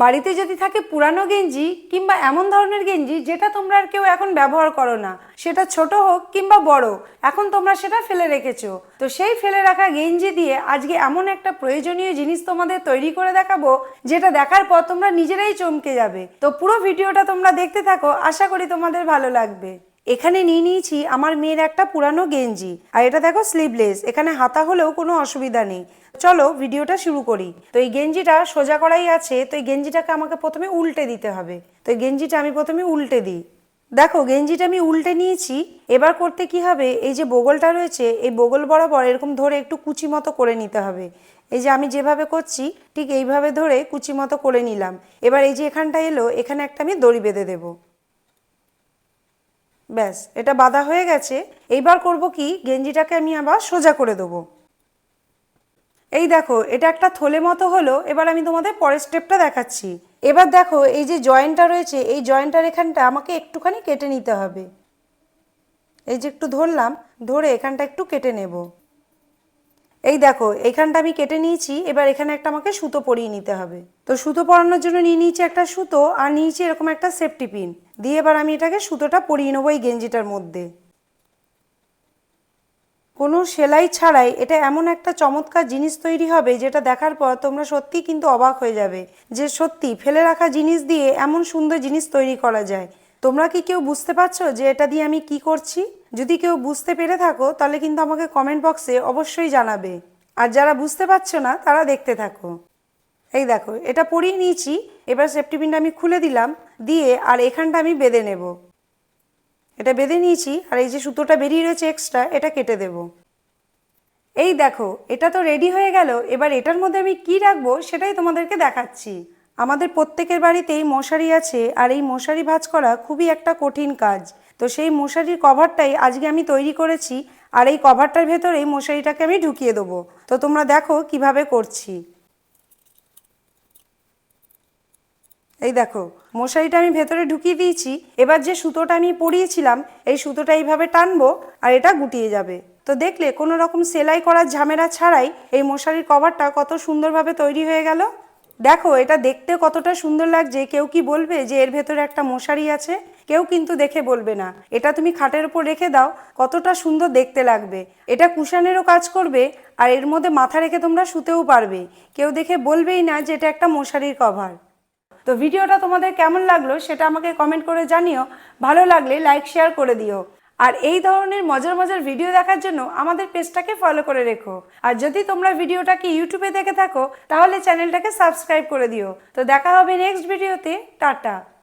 বাড়িতে যদি থাকে পুরানো গেঞ্জি কিংবা এমন ধরনের গেঞ্জি যেটা তোমরা আর কেউ এখন ব্যবহার করো না, সেটা ছোট হোক কিংবা বড়, এখন তোমরা সেটা ফেলে রেখেছো, তো সেই ফেলে রাখা গেঞ্জি দিয়ে আজকে এমন একটা প্রয়োজনীয় জিনিস তোমাদের তৈরি করে দেখাবো যেটা দেখার পর তোমরা নিজেরাই চমকে যাবে। তো পুরো ভিডিওটা তোমরা দেখতে থাকো, আশা করি তোমাদের ভালো লাগবে। এখানে নিয়ে নিয়েছি আমার মেয়ের একটা পুরানো গেঞ্জি, আর এটা দেখো স্লিভলেস, এখানে হাতা হলেও কোনো অসুবিধা নেই। চলো ভিডিওটা শুরু করি। তো এই গেঞ্জিটা সোজা করাই আছে, তো এই গেঞ্জিটাকে আমাকে প্রথমে উল্টে দিতে হবে। তো এই গেঞ্জিটা আমি প্রথমে উল্টে দিই। দেখো গেঞ্জিটা আমি উল্টে নিয়েছি। এবার করতে কি হবে, এই যে বগলটা রয়েছে এই বগল বরাবর এরকম ধরে একটু কুচি মতো করে নিতে হবে। এই যে আমি যেভাবে করছি ঠিক এইভাবে ধরে কুচি মতো করে নিলাম। এবার এই যে এখানটা এলো, এখানে একটা আমি দড়ি বেঁধে দেবো। ব্যাস, এটা বাঁধা হয়ে গেছে। এইবার করব কি, গেঞ্জিটাকে আমি আবার সোজা করে দেবো। এই দেখো এটা একটা থলে মতো হলো। এবার আমি তোমাদের পরের স্টেপটা দেখাচ্ছি। এবার দেখো এই যে জয়েন্টটা রয়েছে, এই জয়েন্টটার এখানটা আমাকে একটুখানি কেটে নিতে হবে। এই যে একটু ধরলাম, ধরে এখানটা একটু কেটে নেব। এই দেখো এইখানটা আমি কেটে নিয়েছি। এবার এখানে একটা আমাকে সুতো পরিয়ে নিতে হবে। তো সুতো পরানোর জন্য নিয়ে নিয়েছি একটা সুতো, আর নিয়েছি এরকম একটা সেফটি পিন দিয়ে। এবার আমি এটাকে সুতোটা পরিয়ে নেবো এই গেঞ্জিটার মধ্যে। কোনো সেলাই ছাড়াই এটা এমন একটা চমৎকার জিনিস তৈরি হবে যেটা দেখার পর তোমরা সত্যিই কিন্তু অবাক হয়ে যাবে যে সত্যি ফেলে রাখা জিনিস দিয়ে এমন সুন্দর জিনিস তৈরি করা যায়। তোমরা কি কেউ বুঝতে পারছো যে এটা দিয়ে আমি কি করছি? যদি কেউ বুঝতে পেরে থাকো তাহলে কিন্তু আমাকে কমেন্ট বক্সে অবশ্যই জানাবে। আর যারা বুঝতে পারছো না তারা দেখতে থাকো। এই দেখো এটা পরিয়ে নিয়েছি। এবার সেফটি পিনটা আমি খুলে দিলাম, দিয়ে আর এখানটা আমি বেঁধে নেব। এটা বেঁধে নিয়েছি, আর এই যে সুতোটা বেরিয়ে রয়েছে এক্সট্রা, এটা কেটে দেব। এই দেখো এটা তো রেডি হয়ে গেল। এবার এটার মধ্যে আমি কি রাখবো সেটাই তোমাদেরকে দেখাচ্ছি। আমাদের প্রত্যেকের বাড়িতেই মশারি আছে, আর এই মশারি ভাঁজ করা খুবই একটা কঠিন কাজ। তো সেই মশারির কভারটাই আজকে আমি তৈরি করেছি, আর এই কভারটার ভেতরেই মশারিটাকে আমি ঢুকিয়ে দেবো। তো তোমরা দেখো কিভাবে করছি। এই দেখো মশারিটা আমি ভেতরে ঢুকিয়ে দিয়েছি। এবার যে সুতোটা আমি পরিয়েছিলাম এই সুতোটা এইভাবে টানবো, আর এটা গুটিয়ে যাবে। তো দেখলে কোনো রকম সেলাই করার ঝামেলা ছাড়াই এই মশারির কভারটা কত সুন্দরভাবে তৈরি হয়ে গেল। দেখো এটা দেখতে কতটা সুন্দর লাগছে। কেউ কি বলবে যে এর ভেতরে একটা মশারি আছে? কেউ কিন্তু দেখে বলবে না। এটা তুমি খাটের উপর রেখে দাও, কতটা সুন্দর দেখতে লাগবে। এটা কুশানেরও কাজ করবে, আর এর মধ্যে মাথা রেখে তোমরা শুতেও পারবে। কেউ দেখে বলবেই না যে এটা একটা মশারির কভার। তো ভিডিওটা তোমাদের কেমন লাগলো সেটা আমাকে কমেন্ট করে জানিও। ভালো লাগলে লাইক শেয়ার করে দিও। আর এই ধরনের মজার মজার ভিডিও দেখার জন্য আমাদের পেজটাকে ফলো করে রেখো। আর যদি তোমরা ভিডিওটাকে ইউটিউবে দেখে থাকো তাহলে চ্যানেলটাকে সাবস্ক্রাইব করে দিও। তো দেখা হবে নেক্সট ভিডিওতে। টাটা।